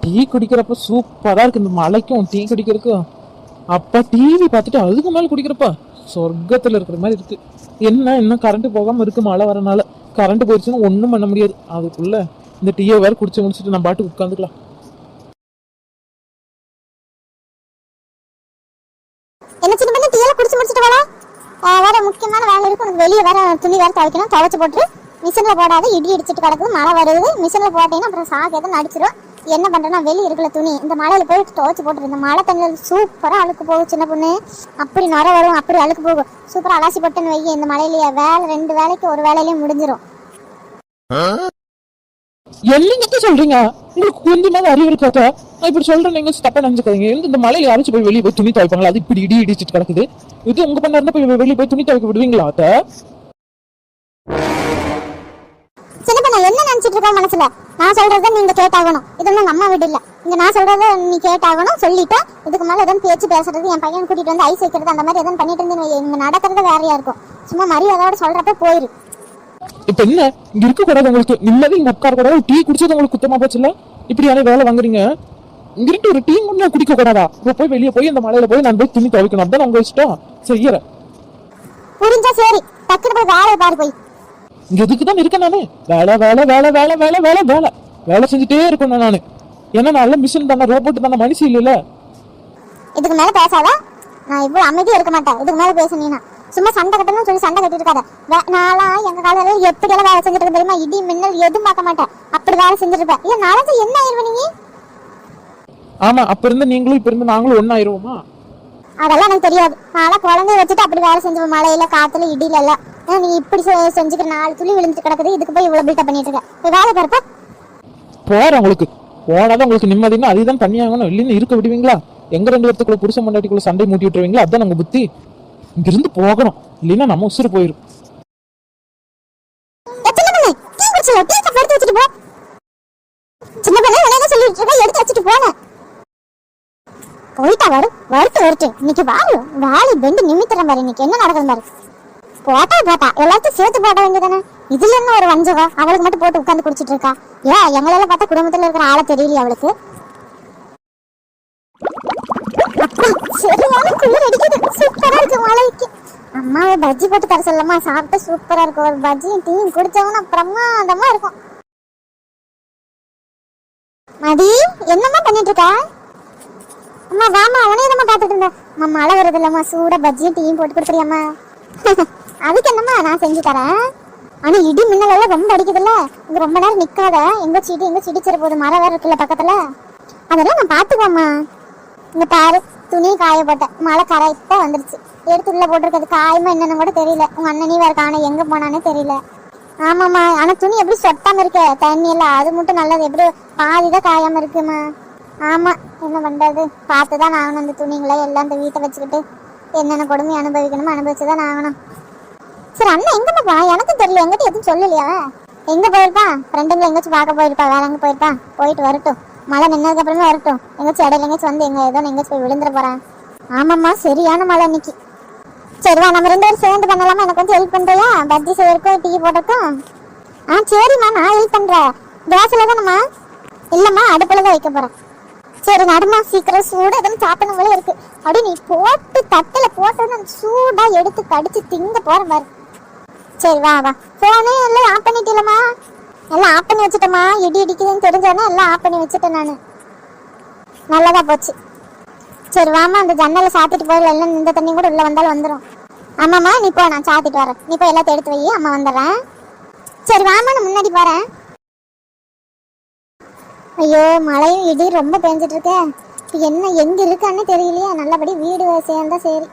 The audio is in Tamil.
டீ குடிக்கிறப்ப சூப்பரா இருக்கு. இந்த மலைக்கும் டீ குடிக்கிறதுக்கும் அப்பா டிவி பார்த்துட்டு அதுக்கு மேல குடிக்கிறப்ப சொர்க்கத்துல இருக்கிற மாதிரி இருக்கு. என்ன இன்னும் கரண்ட் போகாம இருக்கு, மழை வரனால. கரண்ட் போயிடுச்சுன்னா ஒன்றும் பண்ண முடியாது. அதுக்குள்ள இந்த டீயை வேற குடிச்சு முடிச்சுட்டு நம்ம பாட்டுக்கு உட்காந்துக்கலாம். என்ன சின்ன பண்ணி டீயெல்லாம் குடிச்சு முடிச்சுட்டு வரா? வேற முக்கியமான வேலை இருக்கு உனக்கு. வெளியே வேற துணி வேற துவைக்கணும். துவைச்சு போட்டு மிஷின்ல போடாத, இடி இடிச்சிட்டு கிடக்குது, மழை வருது. மிஷின்ல போட்டீங்கன்னா அப்புறம் சாக்கு எதுவும் அடிச்சிடும். என்ன பண்றேன்னா வெளியே இருக்கிற துணி இந்த மழையில போயிட்டு துவைச்சு போட்டுரு. இந்த மழை தண்ணியில் சூப்பரா அழுக்கு போகும் சின்ன பொண்ணு. அப்படி நுர வரும், அப்படி அழுக்கு போகும். சூப்பரா அலாசி போட்டுன்னு வைய. இந்த மழையிலேயே வேலை 2 வேலைக்கு ஒரு வேலையிலேயே முடிஞ்சிடும். என்னங்க சொல்றீங்க? உங்களுக்கு கொஞ்சமாவது அறிவு இருக்காத? நான் இப்படி சொல்றேன், நீங்க தப்பா நினைச்சுக்காதீங்க. இந்த மலையில யாராச்சும் போய் வெளியே போய் துணி துவைப்பாங்களா? அது இப்படி இடி இடிச்சிட்டு கிடக்குது. இது உங்க பண்ணா இருந்தா போய் வெளியே போய் துணி துவைக்க விடுவீங்களா? சின்ன பண்ண என்ன நினைச்சிட்டு இருக்க மனசுல? நான் சொல்றத நீங்க கேட்டாகணும். இது ஒன்றும் நம்ம வீடு இல்ல. இங்க நான் சொல்றத நீ கேட்டாகணும். சொல்லிட்டு இதுக்கு மேல எதுவும் பேச்சு பேசுறது, என் பையன் கூட்டிட்டு வந்து ஐஸ் வைக்கிறது அந்த மாதிரி எதுவும் பண்ணிட்டு இருந்தேன் இங்க நடக்கிறது வேறையா இருக்கும். சும்மா மரியாதையோட சொல்றப்ப போயிரு. இப்ப என்ன இங்க இருக்க கூடாது? உங்களுக்கு நிம்மதி இங்க உட்கார கூடாது? டீ குடிச்சது உங்களுக்கு குத்தமா போச்சுல? இப்படியான வேலை வாங்குறீங்க. இங்கிட்டு ஒரு டீ கூட குடிக்க கூடாதா? போய் வெளியே போய் இந்த மலையில போய் நான் போய் துணி துவைக்கணும். அப்படிதான் உங்க இஷ்டம். செய்யறேன். புரிஞ்சா சரி. டக்குனு போய் வேலையை பாரு. போய் இங்க எதுக்குதான் இருக்கேன் நானு? வேலை வேலை வேலை வேலை வேலை வேலை வேலை வேலை செஞ்சுட்டே இருக்கணும் நானு. ஏன்னா நல்ல மிஷின் தானே, ரோபோட் தானே, மனுஷி இல்ல. இதுக்கு மேல பேசாத. நான் இவ்வளவு அமைதியா இருக்க மாட்டேன். இதுக்கு மேல பேசுனீனா சும்மா சண்டை கட்டணும்னு சொல்லி சண்டை கட்டிட்டு இருக்காத. நாளா எங்க காலையில எப்படி எல்லாம் வேலை செஞ்சுட்டு இருக்க தெரியுமா? இடி மின்னல் எதுவும் பார்க்க மாட்டேன். அப்படி வேலை செஞ்சுட்டு இருப்பேன். இல்ல நாளைக்கு என்ன ஆயிருவ நீ? ஆமா, அப்ப இருந்து நீங்களும் இப்ப இருந்து நாங்களும் ஒன்னாயிருவோமா? அதெல்லாம் எனக்கு தெரியாது. நாளா குழந்தைய வச்சுட்டு அப்படி வேலை செஞ்சுருவோம். மழையில காத்துல இடியில எல்லாம் நீ இப்படி செஞ்சுக்கிற 4 துளி விழுந்துட்டு கிடக்குது. இதுக்கு போய் இவ்வளவு பில்டப் பண்ணிட்டு இருக்க. வேலை பாருப்பா. போற உங்களுக்கு போனாதான் உங்களுக்கு நிம்மதினா அதுதான் தனியாகணும். இல்லைன்னு இருக்க விடுவீங்களா? எங்க 2 பேர்த்துக்குள்ள புருஷன் பொண்டாட்டிக்குள்ள சண்டை மூட்டி விட்டுருவீங்களா? அதான் உங்க புத்தி. இங்க இருந்து போகணும், இல்லைன்னா நம்ம உசுறு போயிரும். போயிட்டா வருட்டு இன்னைக்கு வாலி பெண்டு நிமித்திரம் பாரு. இன்னைக்கு என்ன நடக்குது பாரு. போட்டா எல்லாத்தையும் சேர்த்து போட்ட வேண்டியதானே. இதுல என்ன ஒரு வஞ்சகம்? அவளுக்கு மட்டும் போட்டு உட்காந்து குடிச்சிட்டு இருக்கா. எங்களால பார்த்தா குடும்பத்துல இருக்கிற ஆளை தெரியலையே அவளுக்கு. சரியான குளிர் அடிக்குது. சூப்பரா இருக்கு மழைக்கு. அம்மாவை பஜ்ஜி போட்டு தர சொல்லமா? சாப்பிட்டு சூப்பரா இருக்கும். ஒரு பஜ்ஜியும் டீயும் குடிச்சவனா பிரமாதமா இருக்கும். மதி என்னம்மா பண்ணிட்டு இருக்க? அம்மா வாமா, உனையதம்மா பாத்துட்டு இருந்தேன். அம்மா மழை வருது இல்லம்மா, சூடா பஜ்ஜியும் டீயும் போட்டு கொடுக்குறியம்மா? அதுக்கு என்னம்மா நான் செஞ்சு தரேன். ஆனா இடி மின்னல் எல்லாம் ரொம்ப அடிக்குதுல்ல, இங்க ரொம்ப நேரம் நிக்காத. எங்க சிடிச்சிட போகுது. மரம் வேற இருக்குல்ல பக்கத்துல. அதெல்லாம் நான் பாத்துக்கோம்மா. இங்க பாரு, துணி காய போட்டேன். மழை கரெக்டா வந்துருச்சு. எடுத்து உள்ள போட்டிருக்கிறது காயமா என்னன்னு கூட தெரியல. உங்க அண்ணனி வேற காண, எங்க போனானே தெரியல. ஆமாம்மா, ஆனா துணி எப்படி சொட்டாம இருக்க? தண்ணி எல்லாம் அது மட்டும் நல்லது. எப்படி பாதிதான் காயாம இருக்குமா? ஆமா, என்ன பண்றது? பார்த்துதான் ஆகணும். அந்த துணிங்களை எல்லாம் இந்த வீட்டை வச்சுக்கிட்டு என்னென்ன கொடுமை அனுபவிக்கணுமோ அனுபவிச்சுதான் ஆகணும். சரி, அண்ணன் எங்கம்மாப்பா? எனக்கும் தெரியல. எங்கிட்ட எதுவும் சொல்லலையா? எங்க போயிருப்பா? ஃப்ரெண்டுங்களை எங்கேயாச்சும் பார்க்க போயிருப்பா. வேற எங்க போயிருப்பா? போயிட்டு வரட்டும். மழை நின்னதுக்கு அப்புறமே வரட்டும். எங்கேயாச்சும் இடையில எங்கேயாச்சும் வந்து ஏதோ எங்கேயாச்சும் போய் விழுந்துட போறேன். ஆமாம்மா, சரியான மழை இன்னைக்கு. சரிவா, நம்ம 2 பேரும் சேர்ந்து பண்ணலாமா? எனக்கு கொஞ்சம் ஹெல்ப் பண்றியா? பஜ்ஜி செய்யறக்கும் டீ போட்டக்கும். சரிம்மா, நான் ஹெல்ப் பண்றேன். கேஸ்ல தானம்மா? இல்லம்மா, அடுப்புல தான் வைக்க போறேன். சரி நடுமா, சீக்கிரம். சூடா எதுவும் சாப்பிடணும் போல இருக்கு. அப்படியே நீ போட்டு தட்டில போட்டு சூடா எடுத்து கடிச்சு திங்க போற மாதிரி. சரி வா. போனே எல்லாம் ஆஃப் பண்ணிட்டீங்களா? எல்லாம் ஆஃப் பண்ணி வச்சுட்டேம்மா. இடி இடிக்குதுன்னு தெரிஞ்சோன்னா எல்லாம் ஆஃப் பண்ணி வச்சுட்டேன் நான். நல்லதா போச்சு. சரி வாமா, அந்த ஜன்னலை சாத்திட்டு போயிடல. எல்லாம் இந்த தண்ணி கூட உள்ள வந்தாலும் வந்துடும். ஆமாம்மா, நீ போ, நான் சாத்திட்டு வரேன். நீ போய் எல்லாத்தையும் எடுத்து வை, அம்மா வந்துடுறேன். சரி வாமா, நான் முன்னாடி போறேன். ஐயோ, மழையும் இடி ரொம்ப பெஞ்சிட்டு இருக்கே. என்ன எங்க இருக்கான்னு தெரியலையே. நல்லபடி வீடு சேர்ந்தா சரி.